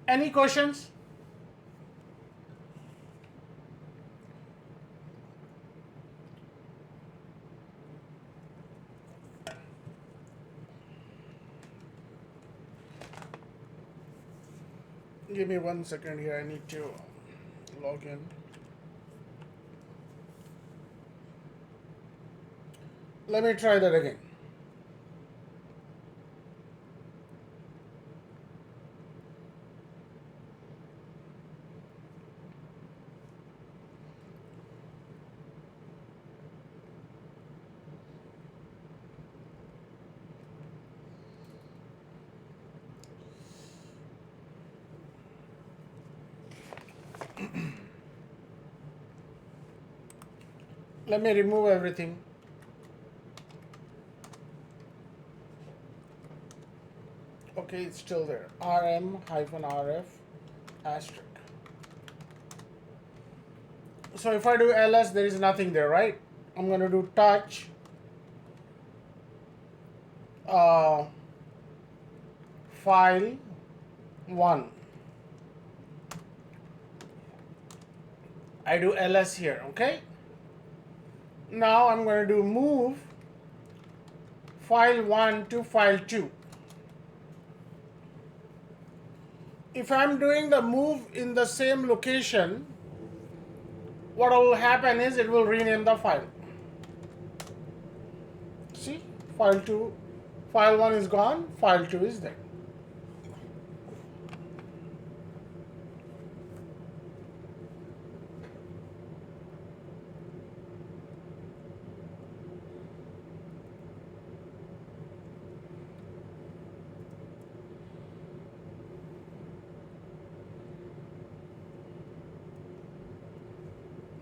Any questions? Give me 1 second here. I need to log in. Let me try that again. Let me remove everything. Okay, it's still there. RM-RF asterisk. So if I do ls, there is nothing there, right? I'm going to do touch file 1. I do ls here, okay? Now I'm going to do move file 1 to file 2. If I'm doing the move in the same location, what will happen is it will rename the file. See, file 2, file 1 is gone, file 2 is there.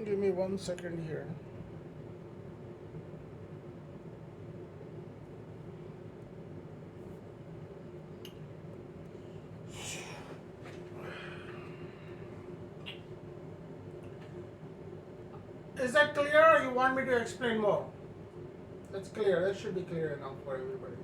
Give me 1 second here. Is that clear or you want me to explain more? That's clear. That should be clear enough for everybody.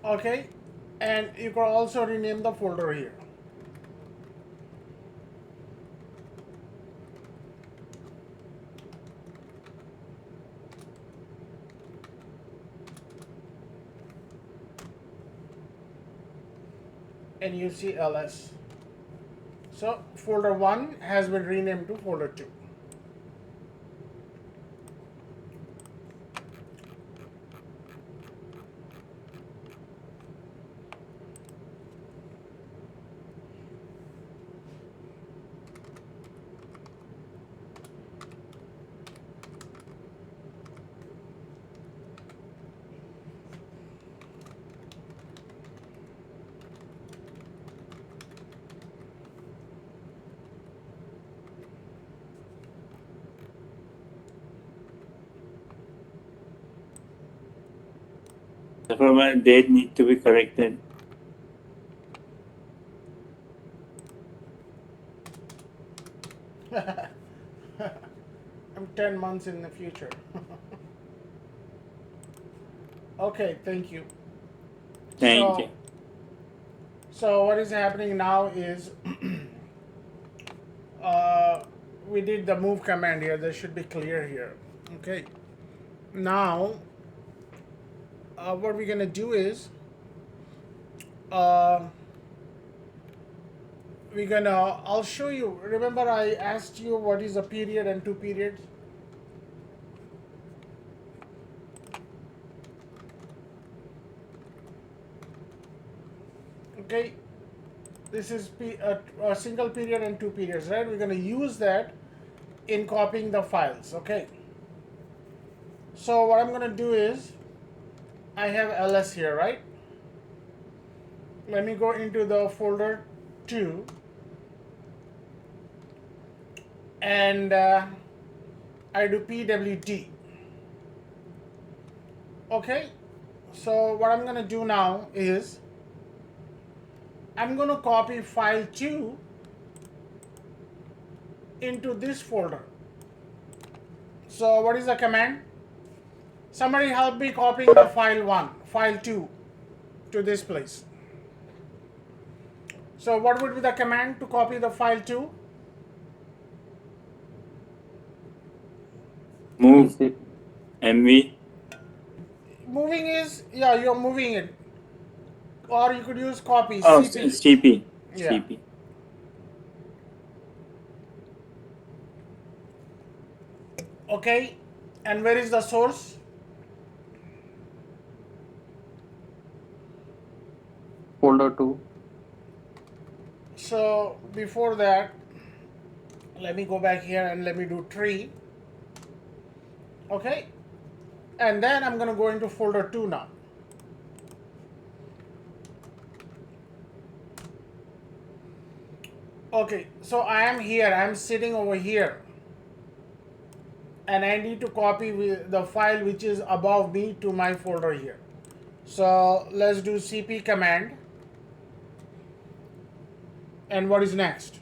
Okay, and you can also rename the folder here. And you see ls. So folder 1 has been renamed to folder 2. The date need to be corrected. I'm 10 months in the future. Okay, thank you. Thank you. So what is happening now is we did the move command here. That should be clear here. Okay. Now, what we're gonna do is uh, I'll show you. Remember, I asked you what is a period and two periods. Okay. This is a single period and two periods, right? We're gonna use that in copying the files. Okay. So what I'm gonna do is I have ls here, right? Let me go into the folder 2 and I do pwd. Okay, so what I'm gonna do now is I'm gonna copy file 2 into this folder. So what is the command? Somebody help me copying the file 1, file 2 to this place. So what would be the command to copy the file 2? Move MV. Moving is, yeah, you're moving it. Or you could use copy, Oh, cp. CP. Yeah. CP. Okay, and where is the source? Folder 2. So before that, let me go back here and let me do tree. Okay, and then I'm gonna go into folder 2 now. Okay, so I am here, I'm sitting over here, and I need to copy the file which is above me to my folder here. So let's do cp command. And what is next?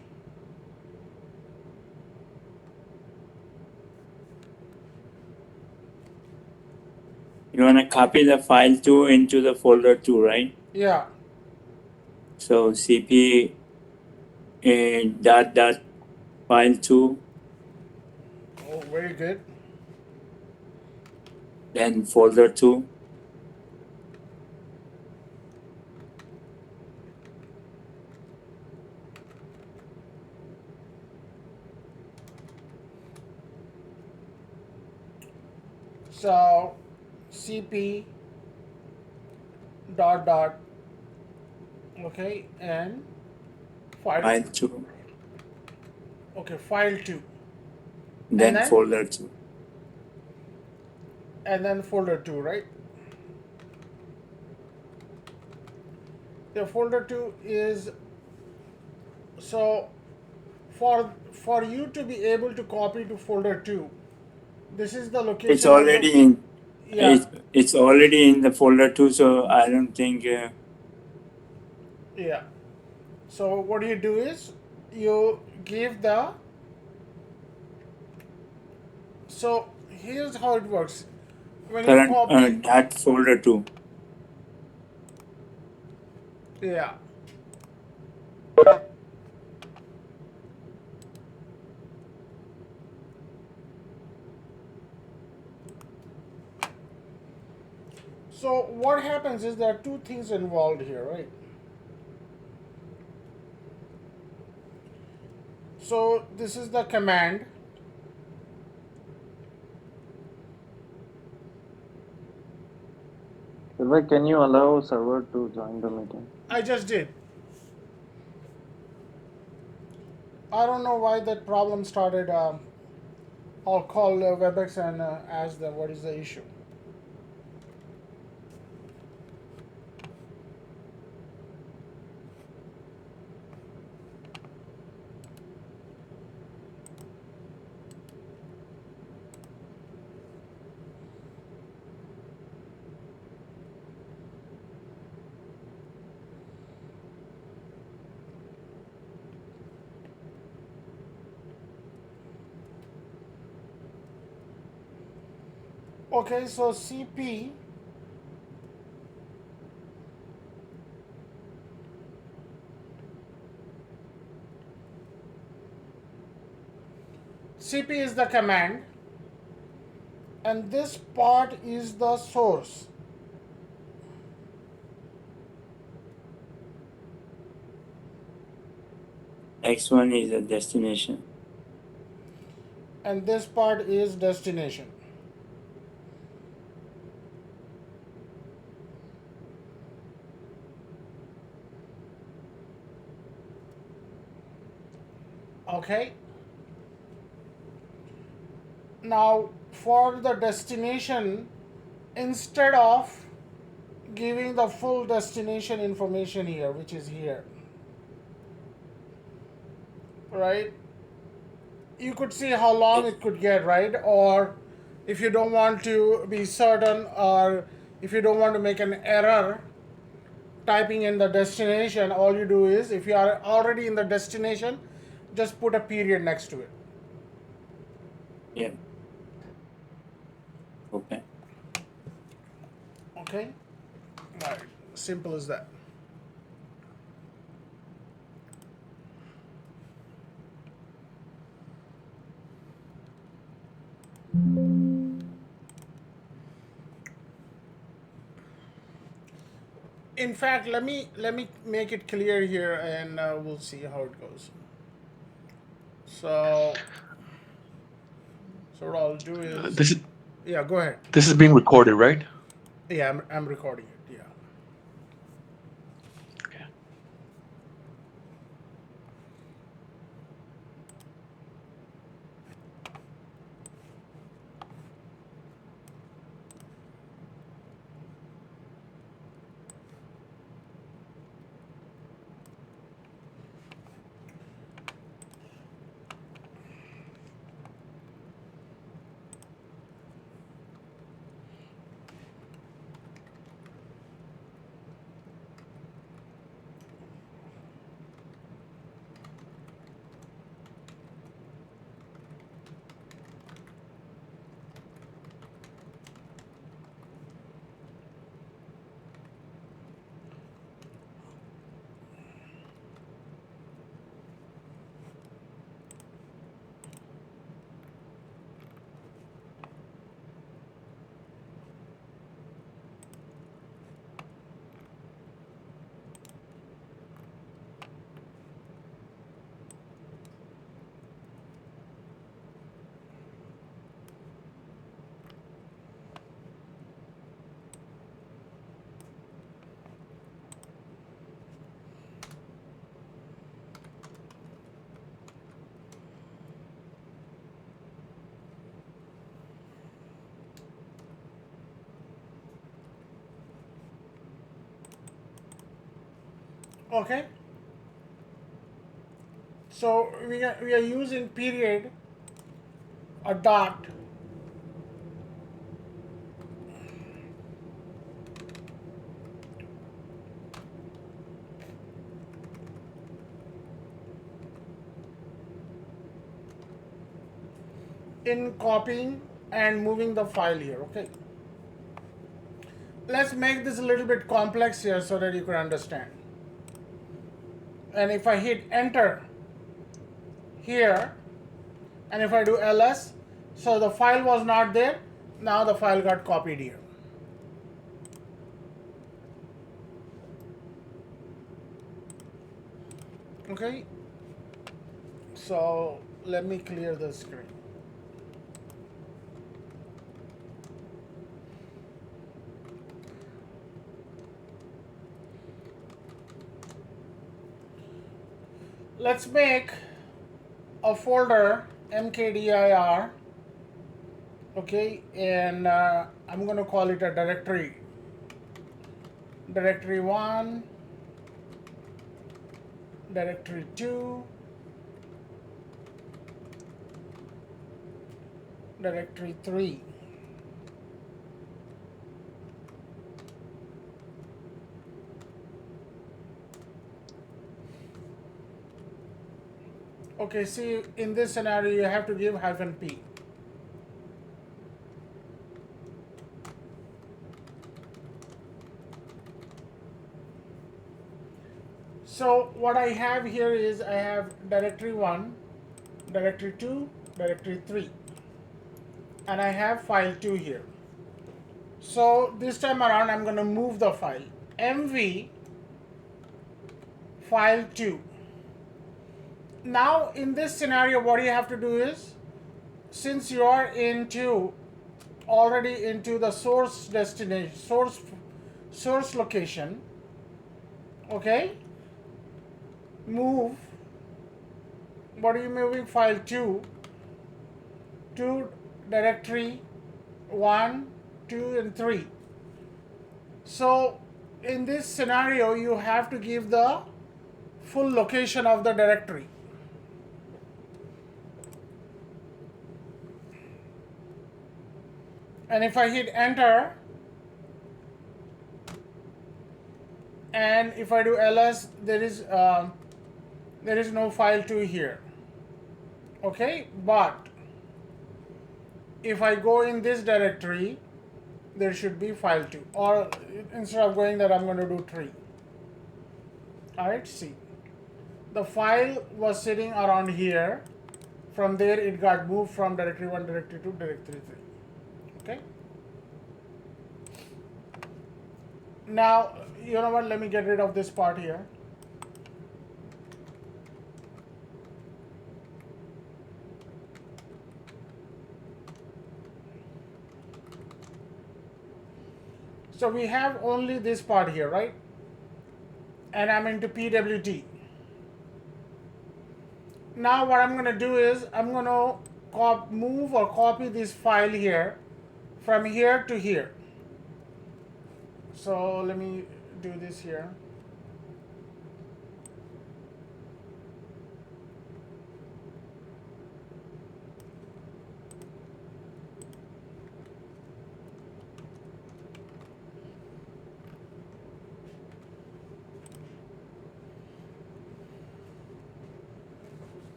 You want to copy the file 2 into the folder 2, right? Yeah. So CP dot file 2, Oh, very good. then folder 2. So cp dot okay, and File 2. okay, file 2, Then folder 2. and then folder 2, right? The folder 2 is, so for you to be able to copy to folder 2, this is the location It's already in. Yeah. It's already in the folder 2, so I don't think. Yeah. So what you do is you give the, so here's how it works. When you Current copy, dot folder 2. yeah. So what happens is there are two things involved here, right? So this is the command. Silver, can you allow server to join the meeting? I just did. I don't know why that problem started. I'll call WebEx and ask them what is the issue. Okay, so CP CP is the command, and this part is the source. X1 is the destination. And this part is destination. Okay. Now for the destination, instead of giving the full destination information here, which is here, right? You could see how long Yes. it could get, right? Or if you don't want to be certain, or if you don't want to make an error typing in the destination, all you do is, if you are already in the destination, just put a period next to it. Yeah. Okay. Okay? Right. Simple as that. In fact, let me make it clear here, and we'll see how it goes. So what I'll do is, This is yeah, go ahead. this is being recorded, right? Yeah, I'm recording it. Yeah. Okay. Okay. So we are using period, a dot, in copying and moving the file here. Okay. Let's make this a little bit complex here so that you can understand. And if I hit enter here, and if I do ls, so the file was not there, now the file got copied here. Okay, so let me clear the screen. Let's make a folder mkdir, okay, and I'm going to call it a directory 1, directory 2, directory 3. Okay, see, in this scenario you have to give -p. So what I have here is I have directory 1, directory 2, directory 3, and I have file 2 here. So this time around I'm going to move the file mv file 2. Now in this scenario what you have to do is, since you are already into the source destination, source location, okay, move, what are you moving file 2 to directory 1, 2 and 3. So in this scenario you have to give the full location of the directory. And if I hit enter and if I do ls, there is no file 2 here, okay, but if I go in this directory there should be file 2, or instead of going there I'm going to do 3. Alright, see, the file was sitting around here, from there it got moved from directory 1, directory 2, directory 3. Okay, now you know what, let me get rid of this part here. So we have only this part here, right? And I'm into PWT. Now what I'm going to do is I'm going to move or copy this file here from here to here. So let me do this here.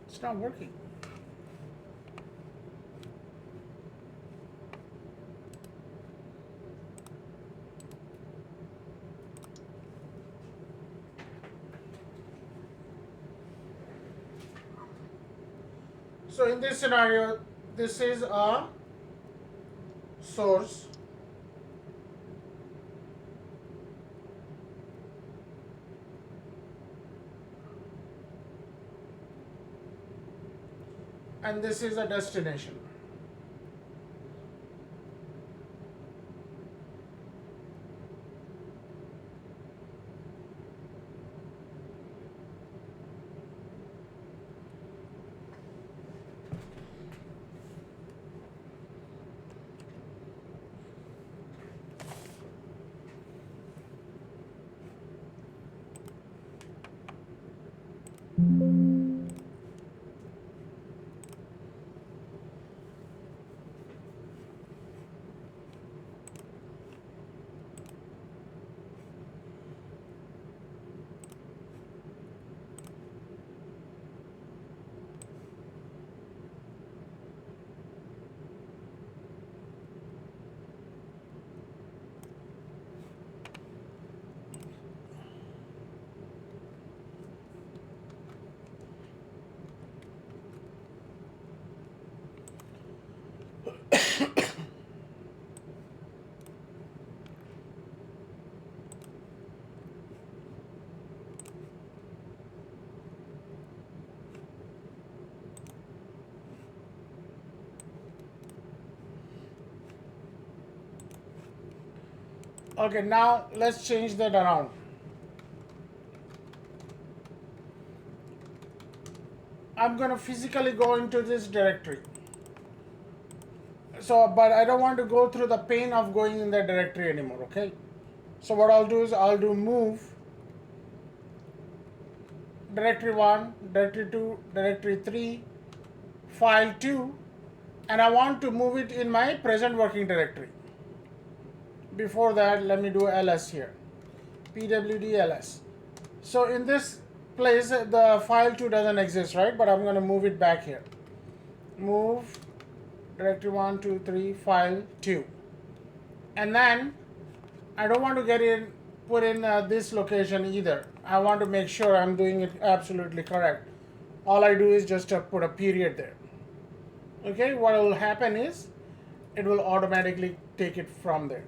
It's not working. So in this scenario, this is a source. And this is a destination. Okay, now let's change that around. I'm going to physically go into this directory. So, but I don't want to go through the pain of going in that directory anymore, okay? So what I'll do is I'll do move directory 1, directory 2, directory 3, file 2, and I want to move it in my present working directory. Before that, let me do ls here, pwd ls. So in this place, the file 2 doesn't exist, right? But I'm going to move it back here. Move directory 1, 2, 3, file 2. And then I don't want to put in this location either. I want to make sure I'm doing it absolutely correct. All I do is just put a period there. Okay, what will happen is it will automatically take it from there.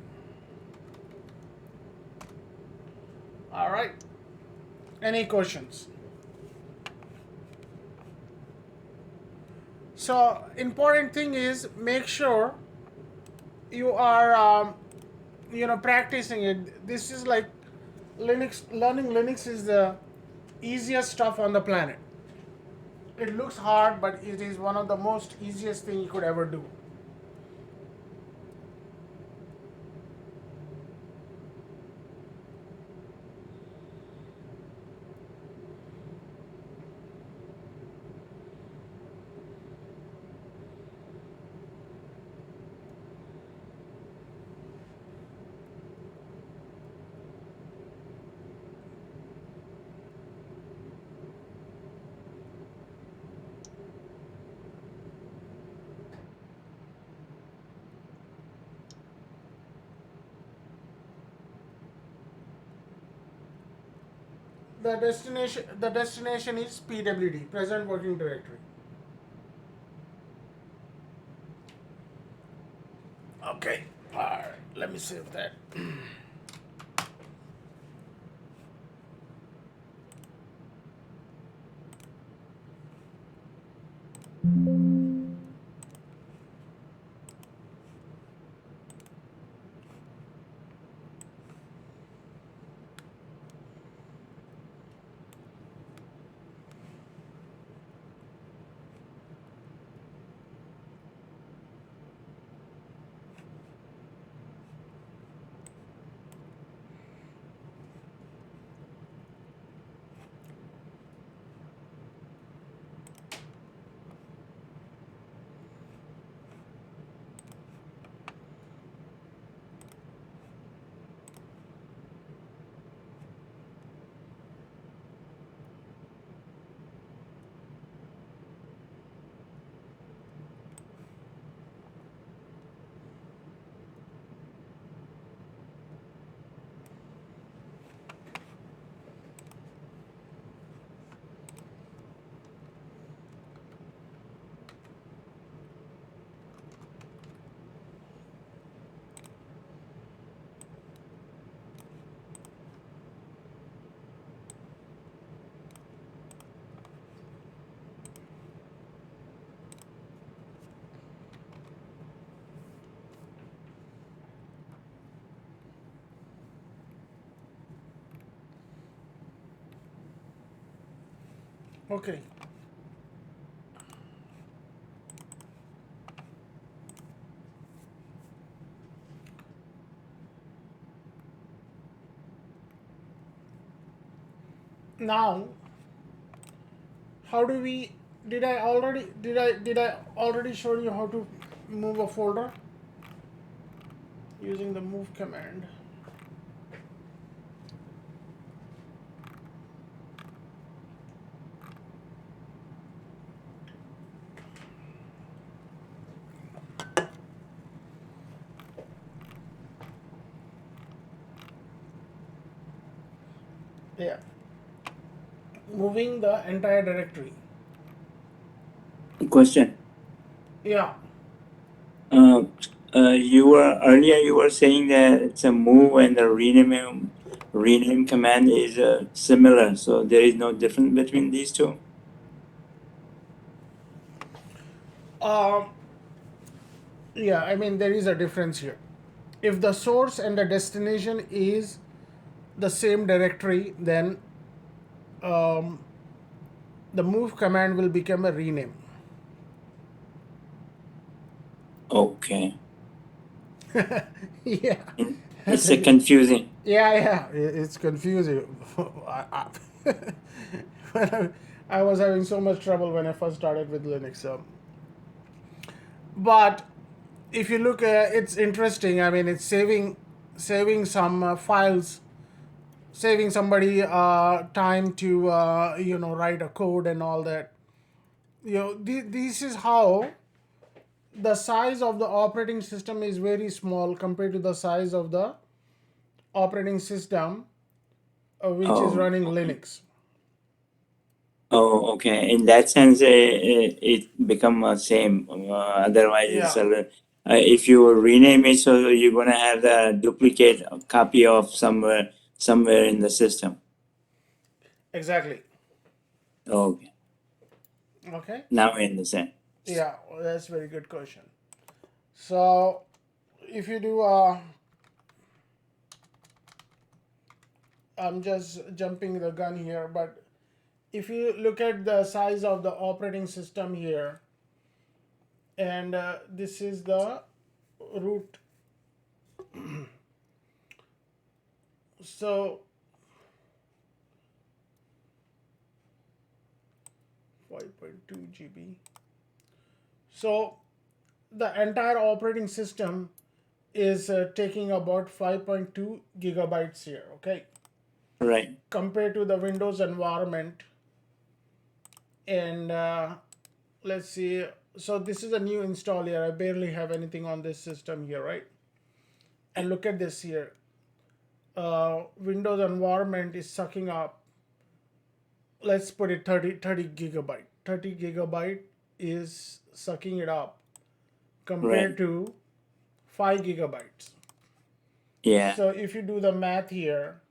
All right. Any questions? So important thing is make sure you are practicing it. This is like Linux. Learning Linux is the easiest stuff on the planet. It looks hard, but it is one of the most easiest thing you could ever do. The destination is PWD, present working directory. Okay. All right. Let me save that. Okay. Now, how do we? Did I already show you how to move a folder using the move command? Yeah. Moving the entire directory. Question. Yeah. You were saying that it's a move and the rename command is similar, so there is no difference between these two. Yeah, I mean, there is a difference here. If the source and the destination is the same directory, then the move command will become a rename. Okay. Okay. Yeah. It's a confusing. Yeah, it's confusing. When I was having so much trouble when I first started with Linux. So, but if you look, it's interesting. I mean, it's saving some files, saving somebody time to write a code and all that. This is how the size of the operating system is very small compared to the size of the operating system which is Oh, running okay. Linux. Oh, okay. In that sense, it become same. Otherwise, it's Yeah, if you rename it, so you're gonna have the duplicate copy of somewhere in the system. exactly. Okay, Okay. now I understand. Yeah, well, that's a very good question. So if you do, I'm just jumping the gun here, but if you look at the size of the operating system here, and this is the root. So 5.2 GB. So the entire operating system is taking about 5.2 gigabytes here, okay, Right, compared to the Windows environment. And let's see, so this is a new install here. I barely have anything on this system here, right? And look at this here. Windows environment is sucking up, let's put it 30 gigabyte. 30 gigabyte is sucking it up compared right. to 5 gigabytes. Yeah, So if you do the math here,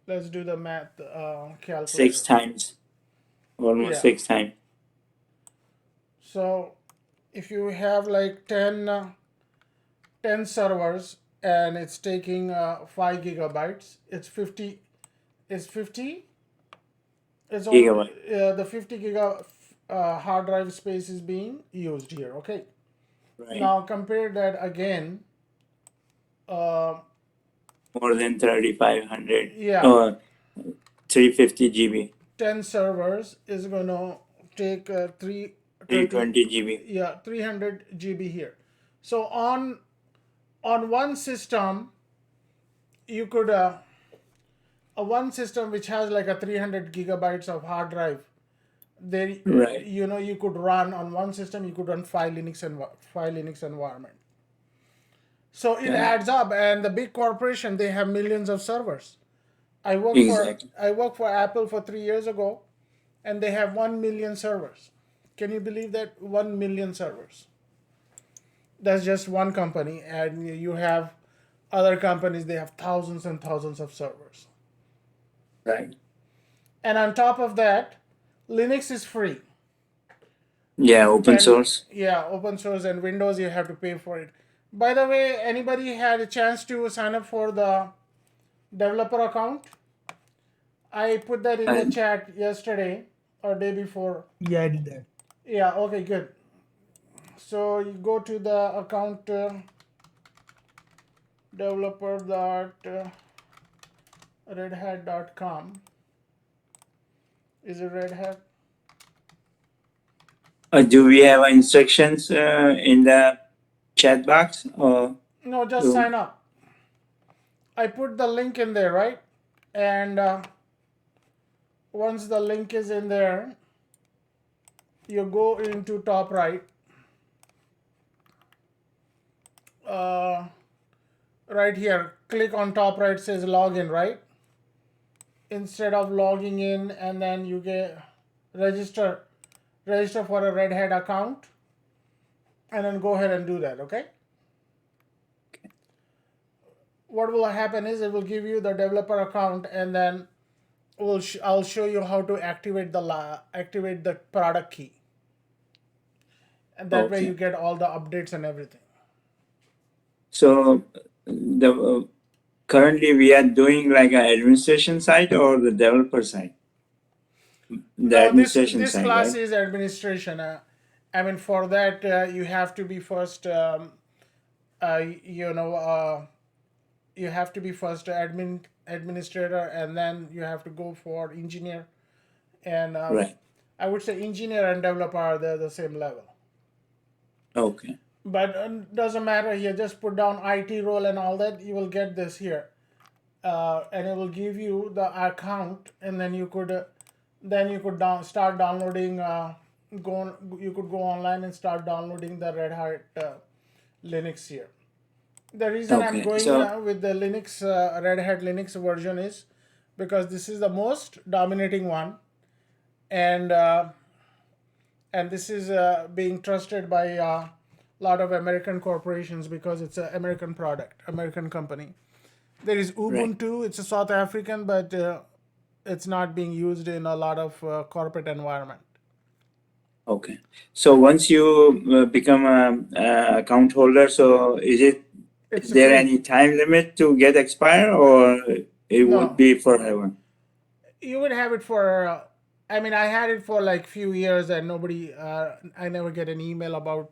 let's do the math six calculator. times, almost Yeah. 6 times. So if you have like 10 servers and it's taking 5 gigabytes, it's 50. It's 50. It's all Gigabyte. the 50 giga hard drive space is being used here. Okay. Right, Now compare that again. Uh, more than 3,500 yeah, or 350 GB, 10 servers is gonna take 330. 320 GB. Yeah, 300 GB here. So on one system you could a one system which has like a 300 gigabytes of hard drive, there Right. you could run on one system, you could run five Linux environment. So it Yeah, adds up, and the big corporation, they have millions of servers. exactly. I worked for Apple for 3 years ago, and they have 1 million servers. Can you believe that? 1 million servers. That's just one company, and you have other companies, they have thousands and thousands of servers. Right. And on top of that, Linux is free. Yeah, open And source. yeah, open source, and Windows you have to pay for it. By the way, anybody had a chance to sign up for the developer account? I put that in the Uh, chat yesterday or day before. Yeah, I did that. Yeah, okay, good. So you go to the account developer.redhat.com. Is it Red Hat? do we have instructions in the chat box or No, just do- sign up. I put the link in there, right? And once the link is in there, you go into top right. Uh, right here, click on top right, says login, right? Instead of logging in and then you get register for a Red Hat account, and then go ahead and do that, okay? What will happen is it will give you the developer account, and then I'll show you how to activate the product key, and that way you okay. get all the updates and everything. So the currently we are doing like an administration side or the developer side? The No, this administration this side, class right? is administration. I mean, for that, you have to be first, uh, you know, you have to be first administrator, and then you have to go for engineer. And Right. I would say engineer and developer are the same level. Okay. But doesn't matter here. Just put down IT role and all that. You will get this here, and it will give you the account, and then you could start downloading. You could go online and start downloading the Red Hat Linux here. The reason I'm Okay. going So with the Linux Red Hat Linux version is because this is the most dominating one, and this is being trusted by a lot of American corporations because it's an American product, American company. There is right. Ubuntu, it's a South African, but it's not being used in a lot of corporate environment. Okay. So once you become a account holder, so It's is there free. any time limit to get expire, or it would No, be forever? you would have it for. I mean, I had it for like few years, and nobody. I never get an email about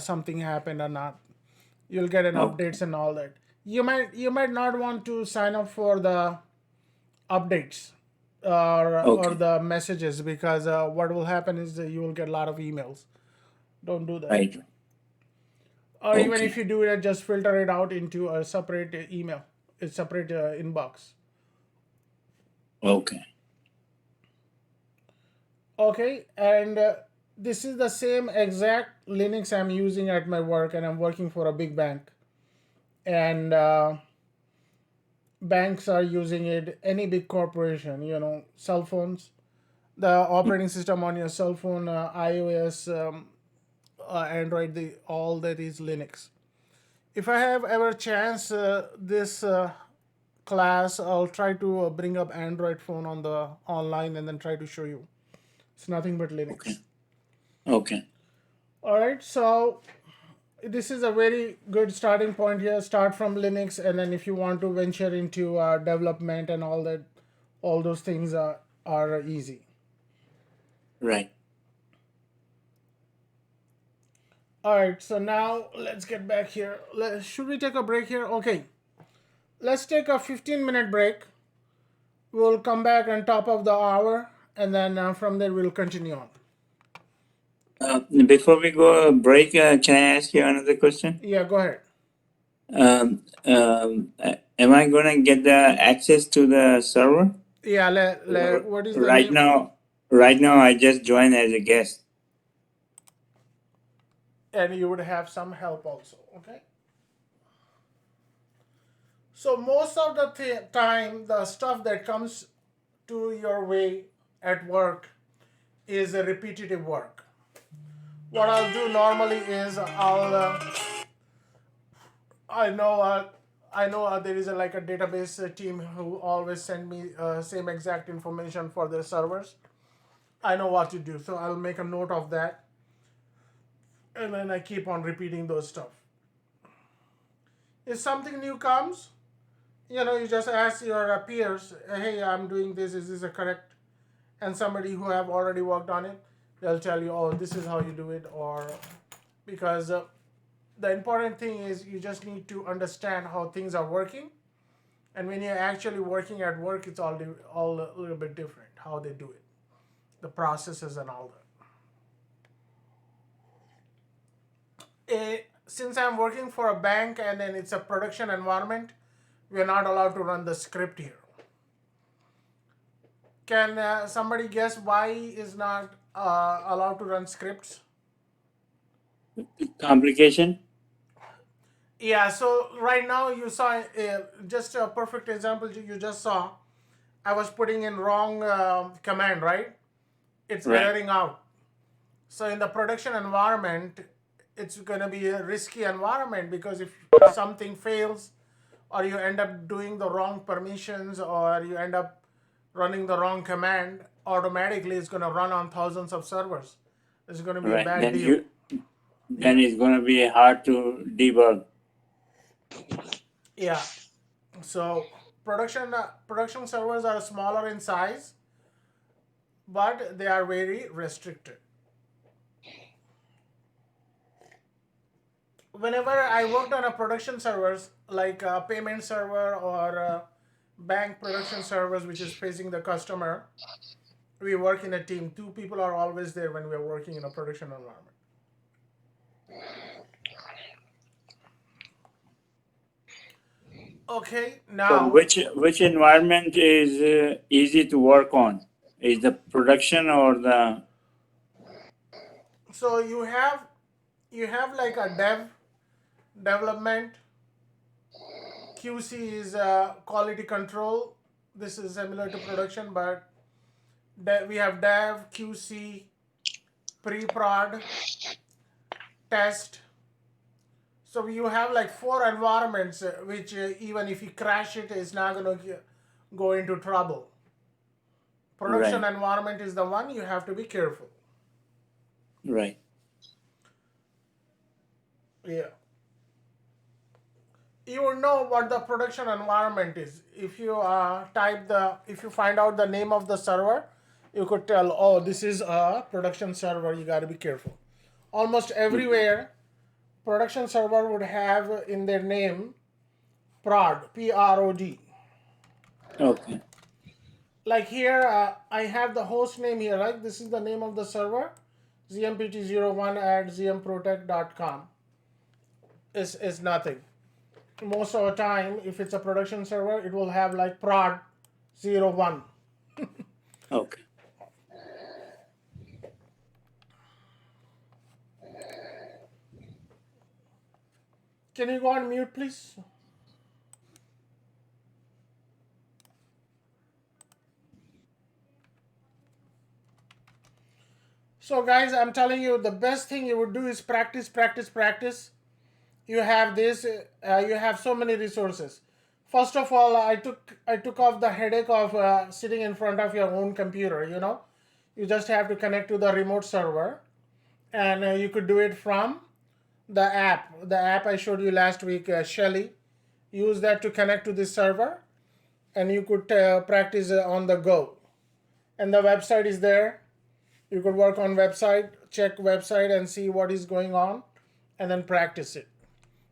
something happened or not. You'll get an Okay. updates and all that. You might not want to sign up for the updates or Okay. the messages because what will happen is that you will get a lot of emails. Don't do that. Right. Or even if Okay. you do it, just filter it out into a separate email, a separate inbox. Okay. Okay, and this is the same exact Linux I'm using at my work, and I'm working for a big bank. And banks are using it, any big corporation, cell phones, the operating system on your cell phone, iOS, Android, all that is Linux. If I have ever chance this class, I'll try to bring up Android phone on the online and then try to show you. It's nothing but Okay. Linux. Okay. All right, so this is a very good starting point here. Start from Linux, and then if you want to venture into development and all that, all those things are easy. Right. All right, so now let's get back here. Should we take a break here? Okay, let's take a 15-minute break. We'll come back on top of the hour, and then from there we'll continue on. Before we go break, can I ask you another question? Yeah, go ahead. Am I gonna get the access to the server? Yeah, what is the Right name? now, right now I just joined as a guest. And you would have some help also. Okay. So most of the time, the stuff that comes to your way at work is a repetitive work. What I'll do normally is I know there is like a database team who always send me same exact information for their servers. I know what to do, so I'll make a note of that, and then I keep on repeating those stuff. If something new comes, you just ask your peers, hey, I'm doing this, is this a correct? And somebody who have already worked on it, they'll tell you, oh, this is how you do it. Or because the important thing is you just need to understand how things are working, and when you're actually working at work, it's all a little bit different how they do it, the processes and all that. Since I'm working for a bank and then it's a production environment, we're not allowed to run the script here. Can somebody guess why is not allowed to run scripts? Complication? Yeah, so right now you saw just a perfect example you just saw. I was putting in wrong command, right? It's Right. erroring out. So in the production environment, it's going to be a risky environment because if something fails or you end up doing the wrong permissions or you end up running the wrong command, automatically it's going to run on thousands of servers. It's going to be a Right. bad deal. Then it's gonna be hard to debug. Yeah. So production servers are smaller in size, but they are very restricted. whenever I worked on a production servers like a payment server or a bank production servers, which is facing the customer, we work in a team. Two people are always there when we are working in a production environment. Okay, So now, which environment is easy to work on? Is the production or the so you have like a development. QC is quality control. This is similar to production, but we have dev, QC, pre-prod, test. So you have like four environments, which even if you crash it, it's not going to go into trouble. Production right? environment is the one you have to be careful. Right. Yeah. You will know what the production environment is. If you if you find out the name of the server, you could tell, oh, this is a production server. You got to be careful. Almost Mhm. everywhere, production server would have in their name prod, Prod. Okay. Like here, I have the host name here, right? This is the name of the server, zmpt01 at zmprotech.com. Is nothing. Most of the time, if it's a production server, it will have like prod 01. Okay. Can you go on mute, please? So, guys, I'm telling you, the best thing you would do is practice, practice, practice. You have this. You have so many resources. First of all, I took off the headache of sitting in front of your own computer. You just have to connect to the remote server, and you could do it from the app. The app I showed you last week, Shelly. Use that to connect to this server, and you could practice on the go. And the website is there. You could work on website, check website, and see what is going on, and then practice it.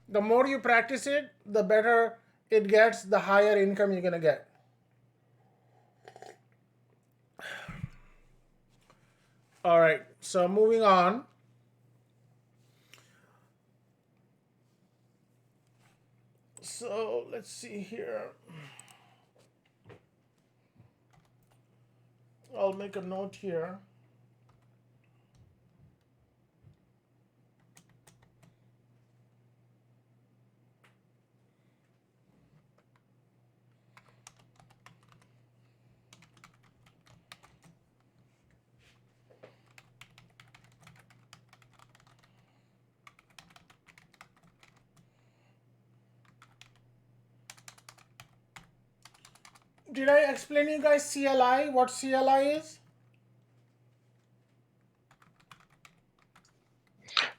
The more you practice it, the better it gets, the higher income you're gonna get. All right, so moving on. So let's see here. I'll make a note here. Did I explain you guys CLI? What CLI is?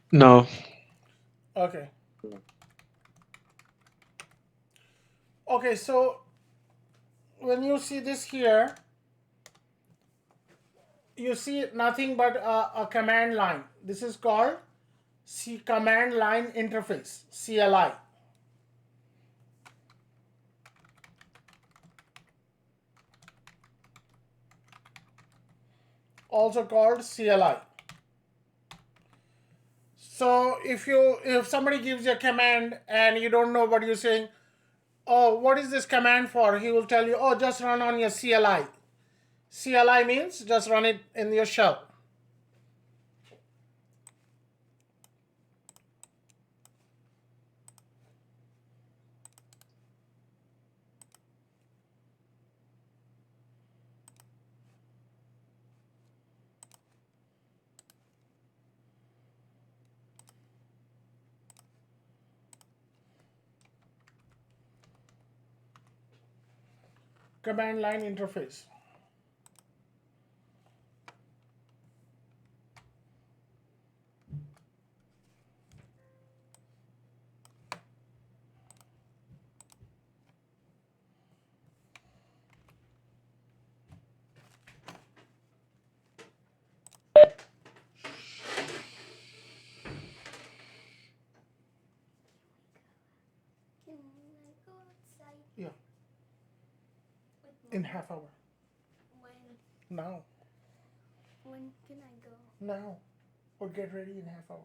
No. Okay. Okay, so when you see this here, you see nothing but a command line. This is called command line interface, CLI. Also called CLI. So if somebody gives you a command and you don't know what you're saying, oh, what is this command for? He will tell you, oh, just run on your CLI. CLI means just run it in your shell. Command line interface. In half hour. When? Now. When can I go? Now. Or get ready in half hour.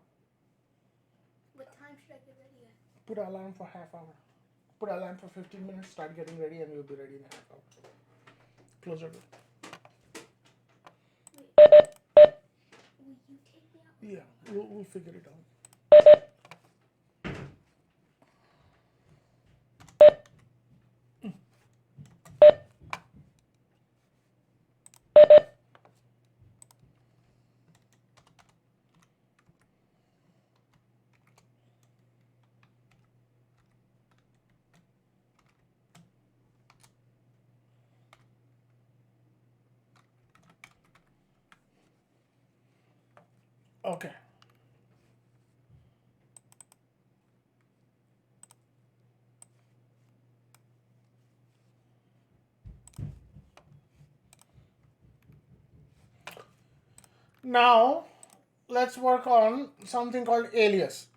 What time should I get ready at? Put an alarm for half hour. Put an alarm for 15 minutes. Start getting ready, and you'll be ready in a half hour. Close your door. Wait. Will you take me out? Yeah, we'll figure it out. Okay. Now, let's work on something called alias.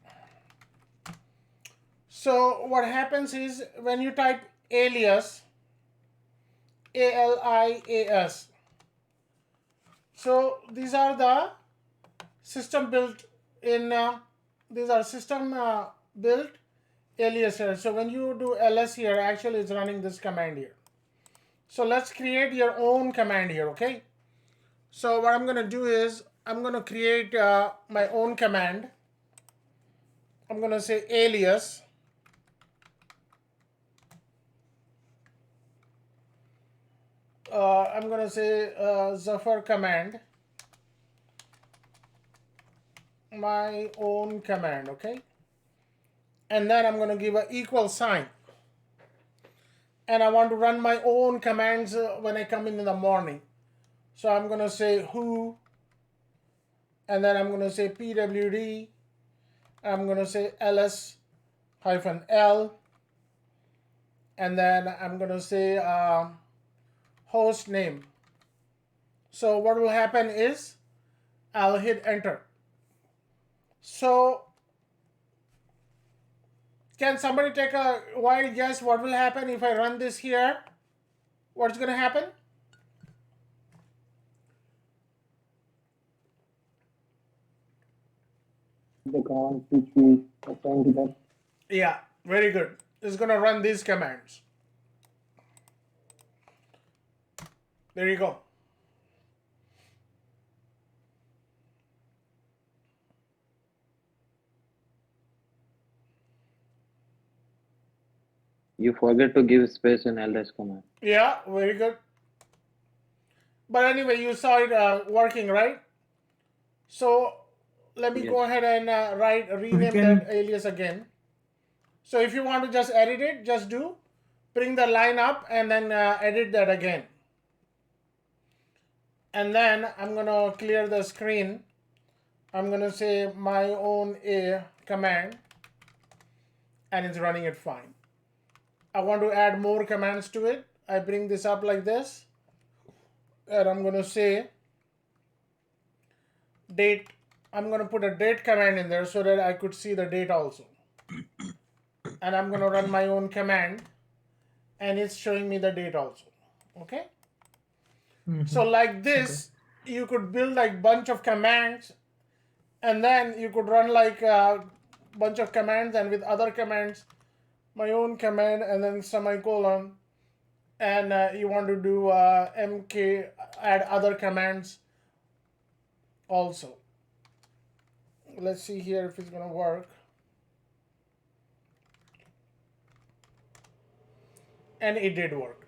So, what happens is when you type alias, ALIAS, so these are the system built in, these are system built aliases. So, when you do ls here, actually it's running this command here. So, let's create your own command here, okay? So what I'm going to do is I'm going to create my own command. I'm going to say alias. I'm going to say Zafar command. My own command, okay? And then I'm going to give an equal sign. And I want to run my own commands when I come in the morning. So I'm going to say who, and then I'm going to say pwd. I'm going to say ls-l, and then I'm going to say host name. So what will happen is I'll hit enter. So can somebody take a wild guess what will happen if I run this here? What's going to happen? The command which we assigned to that. Yeah, very good. It's going to run these commands. There you go. You forget to give space in ls command. Yeah, very good. But anyway, you saw it working, right? So let me go ahead and rename that alias again. So if you want to just edit it, just do. Bring the line up and then edit that again. And then I'm going to clear the screen. I'm going to say my own a command. And it's running it fine. I want to add more commands to it. I bring this up like this. And I'm going to say date. I'm going to put a date command in there so that I could see the date also. And I'm going to run my own command. And it's showing me the date also. Okay. So like this, you could build like bunch of commands, and then you could run like a bunch of commands, and with other commands, my own command, and then semicolon, and you want to do mk, add other commands also. Let's see here if it's going to work. And it did work.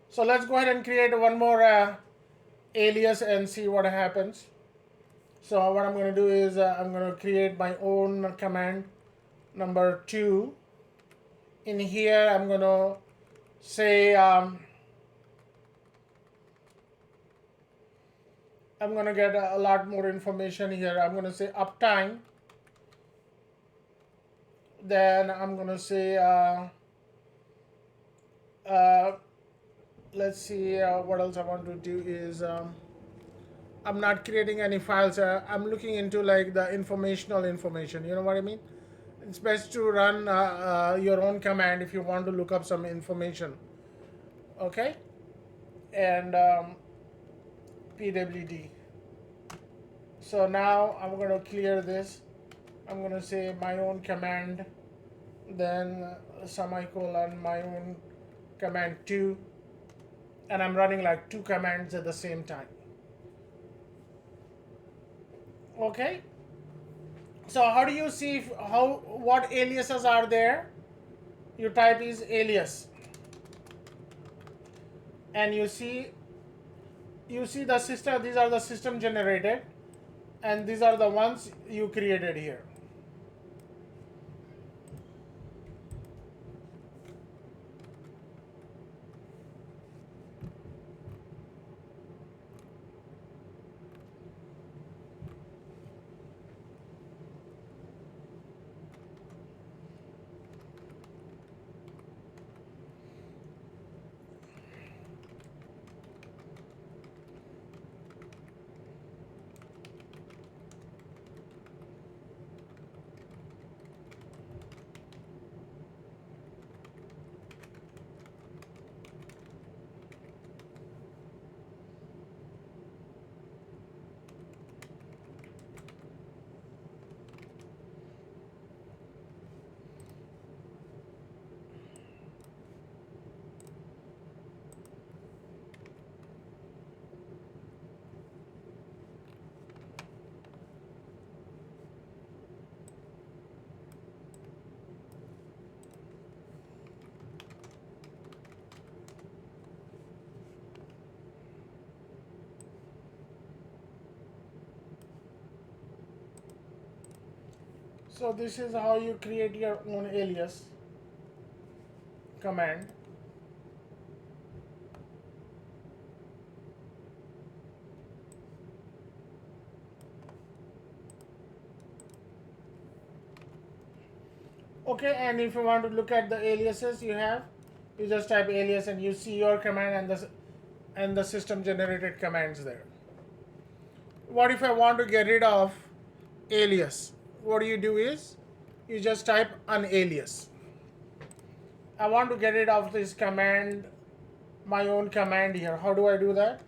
So let's go ahead and create one more alias and see what happens. So what I'm going to do is I'm going to create my own command number 2. In here I'm going to say I'm going to get a lot more information here. I'm going to say uptime. Then I'm going to say let's see what else I want to do is I'm not creating any files. I'm looking into like the informational information. You know what I mean? It's best to run your own command if you want to look up some information Okay, and pwd. So now I'm going to clear this. I'm going to say my own command, then semicolon my own command 2, and I'm running like 2 commands at the same time. Okay, so how do you see what aliases are there? You type is alias, and you see the system. These are the system generated, and these are the ones you created here. So this is how you create your own alias command. Okay, and if you want to look at the aliases you have, you just type alias and you see your command and the system generated commands there. What if I want to get rid of alias? What you do is you just type unalias. I want to get rid of this command, my own command here. How do I do that?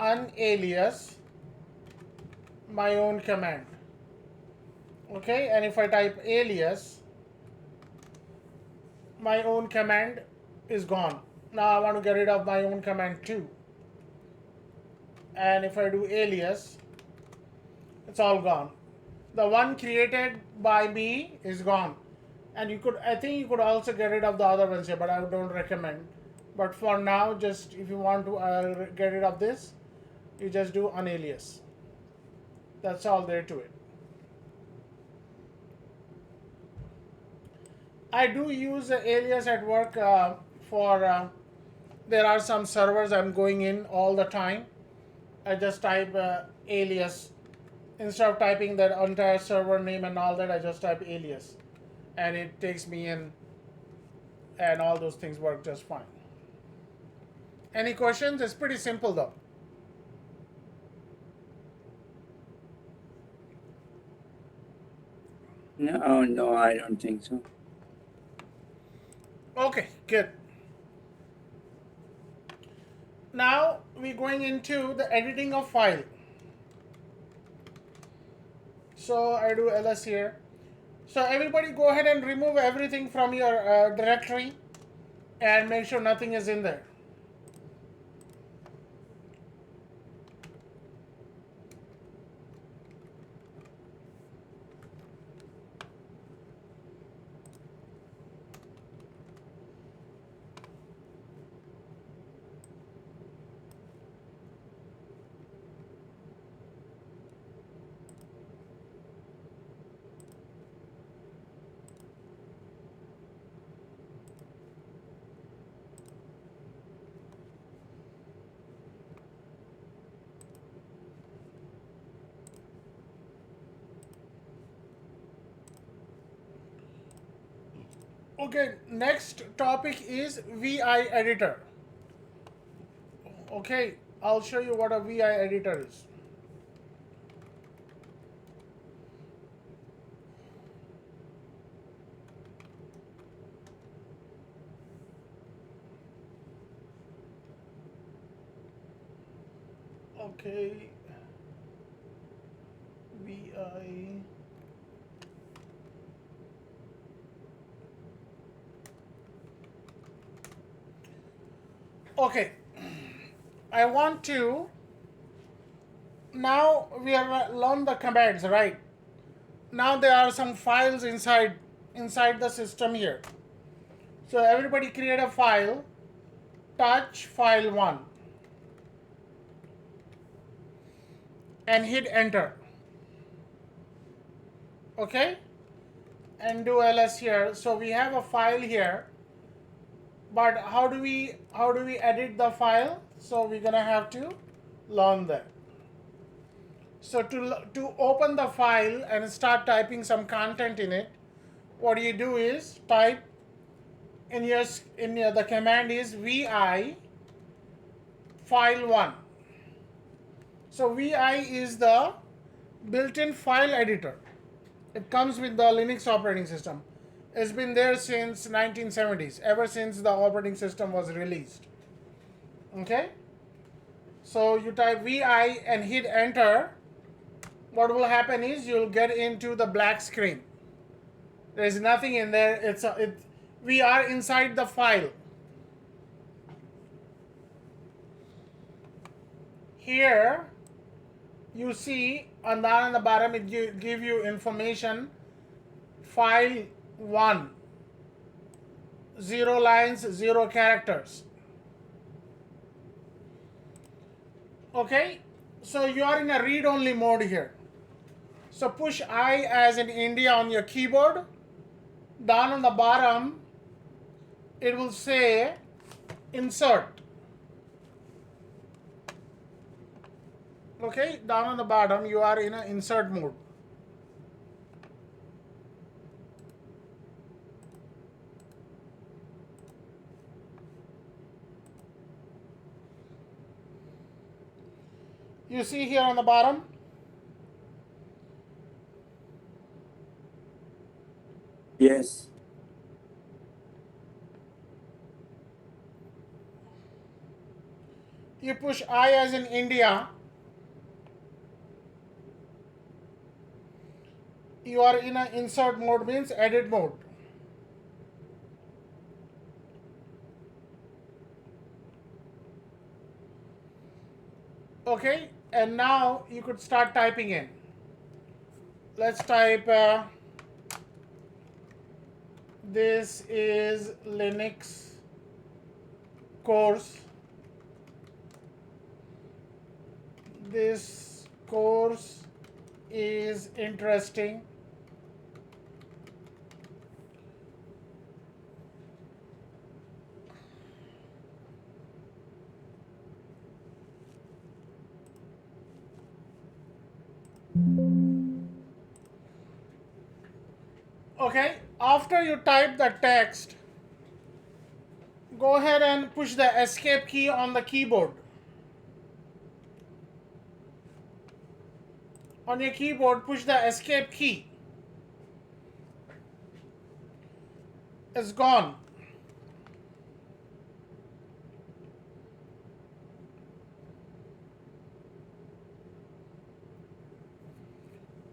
Unalias my own command. Okay, and if I type alias, my own command is gone. Now I want to get rid of my own command too. And if I do alias, it's all gone. The one created by me is gone. And I think you could also get rid of the other ones here, but I don't recommend. But for now, just if you want to get rid of this, you just do unalias. That's all there to it. I do use alias at work there are some servers I'm going in all the time. I just type alias. Instead of typing that entire server name and all that, I just type alias. And it takes me in, and all those things work just fine. Any questions? It's pretty simple though. No, I don't think so. Okay, good. Now we're going into the editing of file. So I do ls here. So everybody go ahead and remove everything from your directory and make sure nothing is in there. Okay, next topic is VI editor. Okay, I'll show you what a VI editor is. Okay. VI. Okay. I want to. Now we have learned the commands, right? Now there are some files inside the system here. So everybody create a file, touch file 1 and hit enter. Okay? And do ls here. So we have a file here. But how do we edit the file? So we're going to have to learn that. So to open the file and start typing some content in it, what you do is type in your the command is vi file 1. So vi is the built-in file editor. It comes with the Linux operating system. It's been there since 1970s, ever since the operating system was released. Okay? So you type vi and hit enter. What will happen is you'll get into the black screen. There is nothing in there. We are inside the file. Here you see on the bottom it give you information. File 1, 0 lines, 0 characters. Okay, so you are in a read-only mode here. So push I as in India on your keyboard. Down on the bottom, it will say insert. Okay, down on the bottom, you are in an insert mode. You see here on the bottom? Yes. You push I as in India. You are in an insert mode, means edit mode. Okay, and now you could start typing in. Let's type this is Linux course. This course is interesting. Okay, after you type the text, go ahead and push the escape key on the keyboard. On your keyboard, push the escape key. It's gone.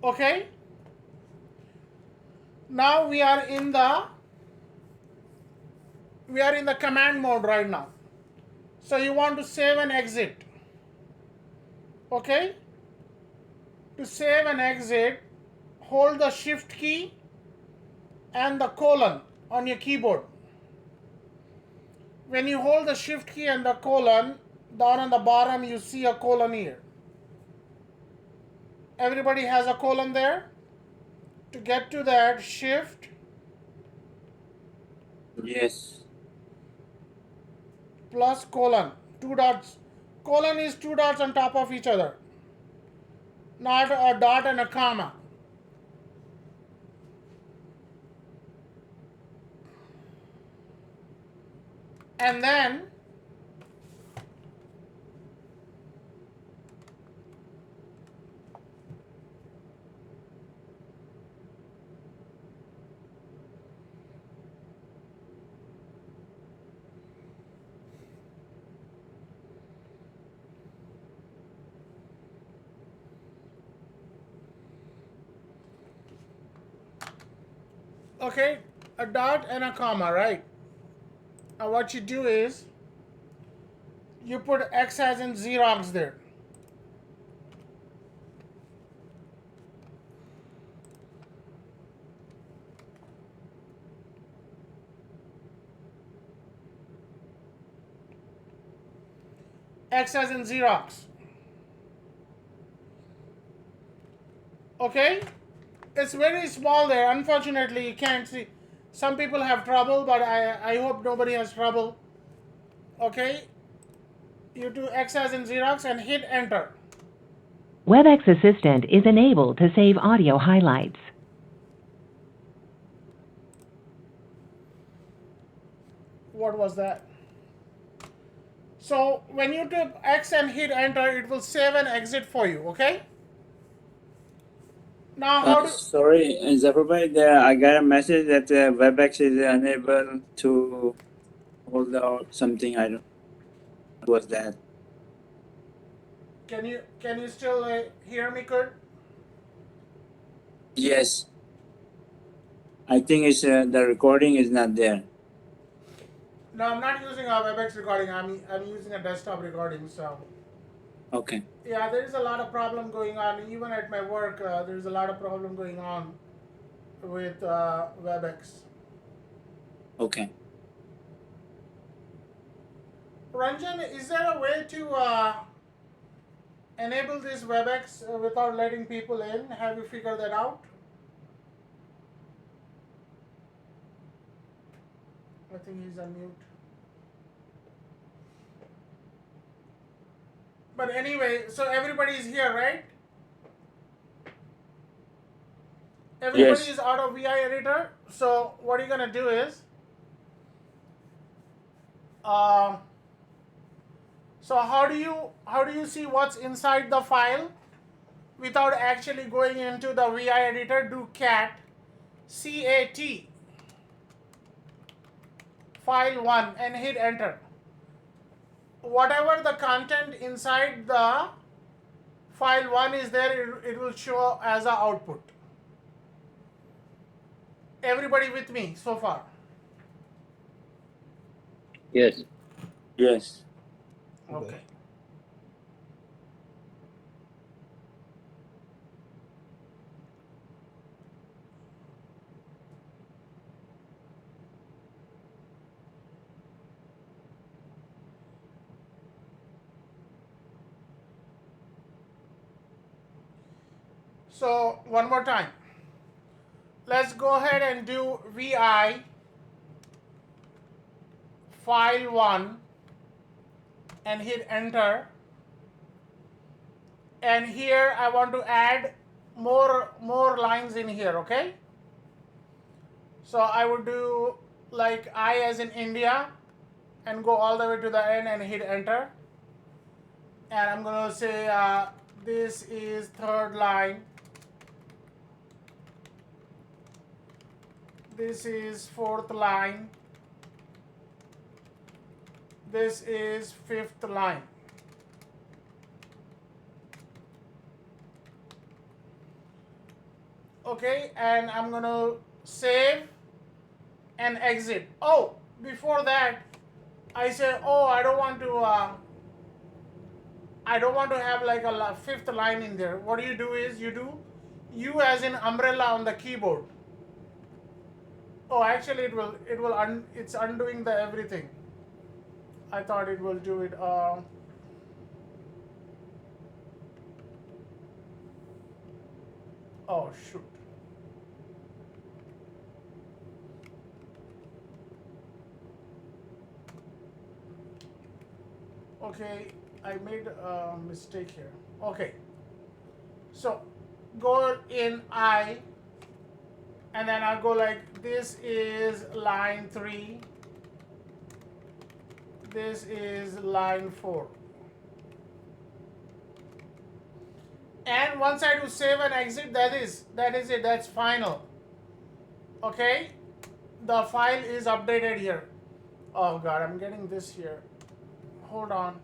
Okay? Now we are in the command mode right now. So you want to save and exit. Okay? To save and exit, hold the shift key and the colon on your keyboard. When you hold the shift key and the colon, down on the bottom you see a colon here. Everybody has a colon there? To get to that, shift Yes. plus colon, 2 dots. Colon is 2 dots on top of each other, not a dot and a comma. And then Okay, a dot and a comma, right? Now what you do is you put X as in Xerox there. X as in Xerox. Okay? It's very small there. Unfortunately, you can't see. Some people have trouble, but I hope nobody has trouble. Okay? You do X as in Xerox and hit enter. WebEx Assistant is enabled to save audio highlights. What was that? So when you do X and hit enter, it will save and exit for you, okay? Now how do Sorry, Zafar bhai, I got a message that WebEx is unable to hold out something. I don't know what was that. can you still hear me, Kurt? Yes, I think it's the recording is not there. No, I'm not using a WebEx recording. I'm using a desktop recording. So Okay. yeah, there is a lot of problem going on. Even at my work, there's a lot of problem going on with WebEx. Okay. Ranjan, is there a way to enable this WebEx without letting people in? Have you figured that out? I think he's on mute. But anyway, so everybody is here, right? Everybody Yes. is out of VI editor. So what you're gonna do is, uh, so how do you see what's inside the file without actually going into the VI editor? Do cat file1 and hit enter. Whatever the content inside the file1 is there, it will show as a output. Everybody with me so far? Yes. Yes. Okay. So one more time. Let's go ahead and do VI file1 and hit enter. And here I want to add more lines in here, okay? So I would do like I as in India and go all the way to the end and hit enter. And I'm gonna say this is third line. This is fourth line. This is fifth line. Okay, and I'm gonna save and exit. Oh, before that, I say, oh, I don't want to have like a fifth line in there. What do is you do U as in umbrella on the keyboard. Oh, actually, it's undoing the everything. I thought it will do it. Oh shoot. Okay, I made a mistake here. Okay, so go in I, and then I'll go like this is line 3. This is line 4. And once I do save and exit, that is it. That's final. Okay, the file is updated here. Oh God, I'm getting this here. Hold on.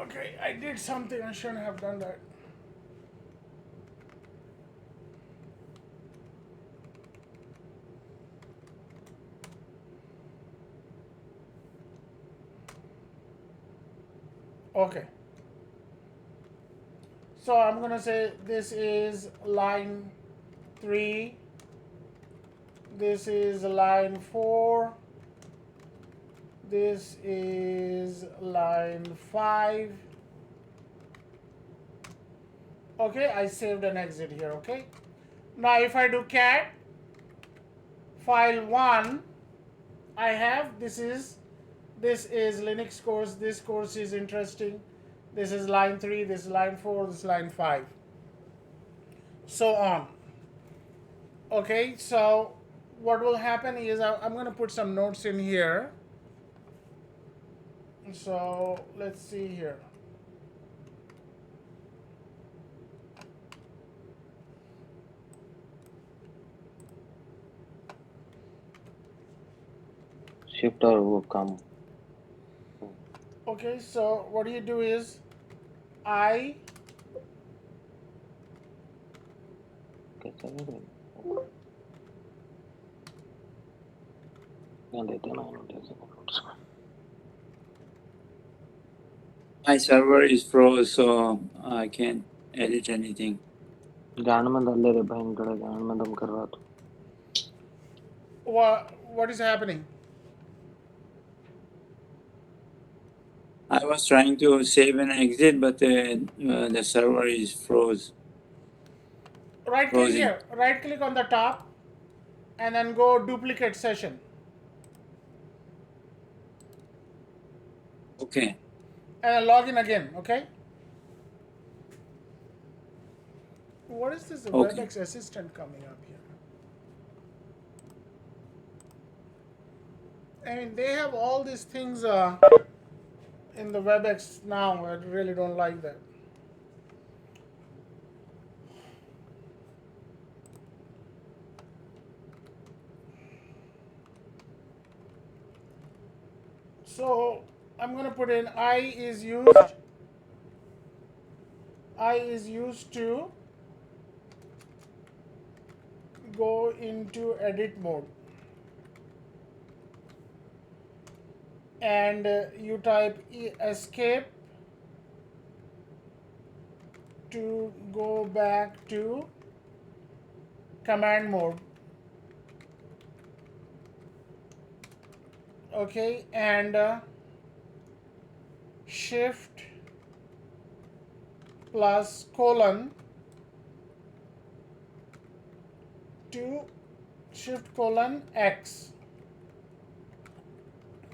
Okay, I did something. I shouldn't have done that. Okay. So I'm gonna say this is line 3. This is line 4. This is line 5. Okay, I saved an exit here. Okay. Now if I do cat file 1, I have this is Linux course. This course is interesting. This is line 3, this is line 4, this is line 5. So on. Okay, so what will happen is I'm going to put some notes in here. So let's see here. Shift or वो काम Okay, so what you do is I कैसे करें यहाँ देते ना notes My server is froze, so I can't edit anything. गान में डाल ले रे बहन कड़े गान में दम कर रहा था what is happening? I was trying to save and exit, but the server is froze. Right click Frozen. here. Right click on the top and then go duplicate session. Okay. And then log in again, okay? What is this Okay. WebEx assistant coming up here? I mean, they have all these things in the WebEx now. I really don't like that. So I'm going to put in I is used to go into edit mode. And you type escape to go back to command mode. Okay, and shift plus colon to shift colon X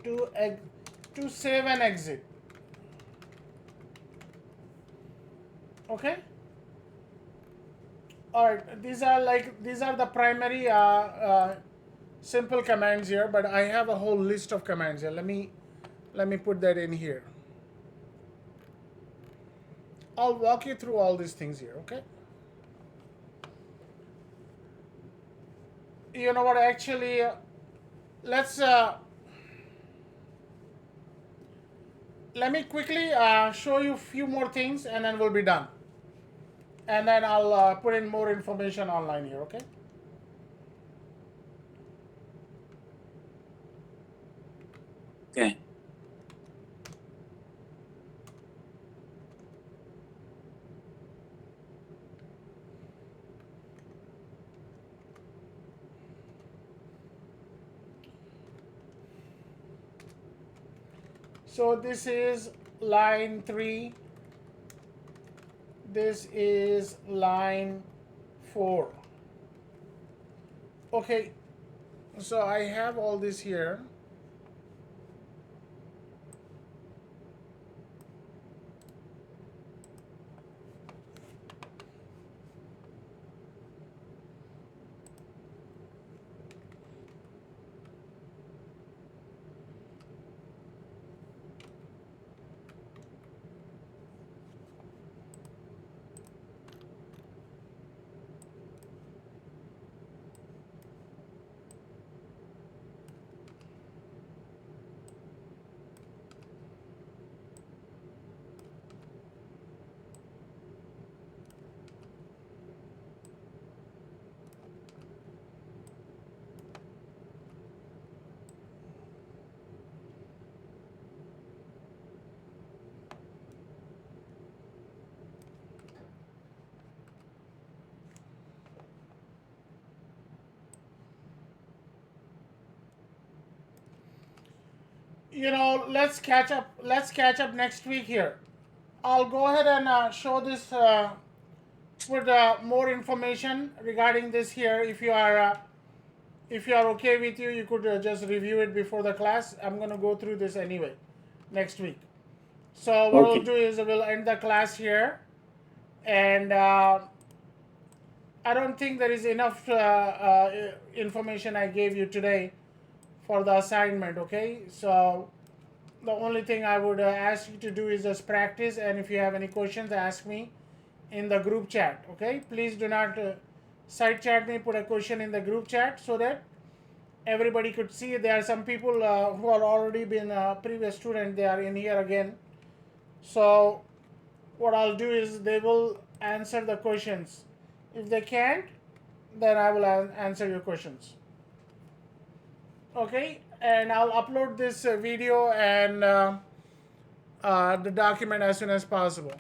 to save and exit. Okay. All right. These are the primary simple commands here, but I have a whole list of commands here. Let me put that in here. I'll walk you through all these things here. Okay. You know what? Actually, let's. Let me quickly show you a few more things and then we'll be done. And then I'll put in more information online here, okay? Okay. So this is line 3. This is line 4. Okay, so I have all this here. let's catch up. Let's catch up next week here. I'll go ahead and show this with more information regarding this here. If you are okay with you could just review it before the class. I'm going to go through this anyway next week. So what Okay. we'll do is we'll end the class here, and I don't think there is enough information I gave you today for the assignment. Okay, so the only thing I would ask you to do is just practice, and if you have any questions, ask me in the group chat. Okay, please do not side chat me. Put a question in the group chat so that everybody could see. There are some people who are already been previous student. They are in here again. So what I'll do is they will answer the questions. If they can't, then I will answer your questions. Okay, and I'll upload this video and the document as soon as possible.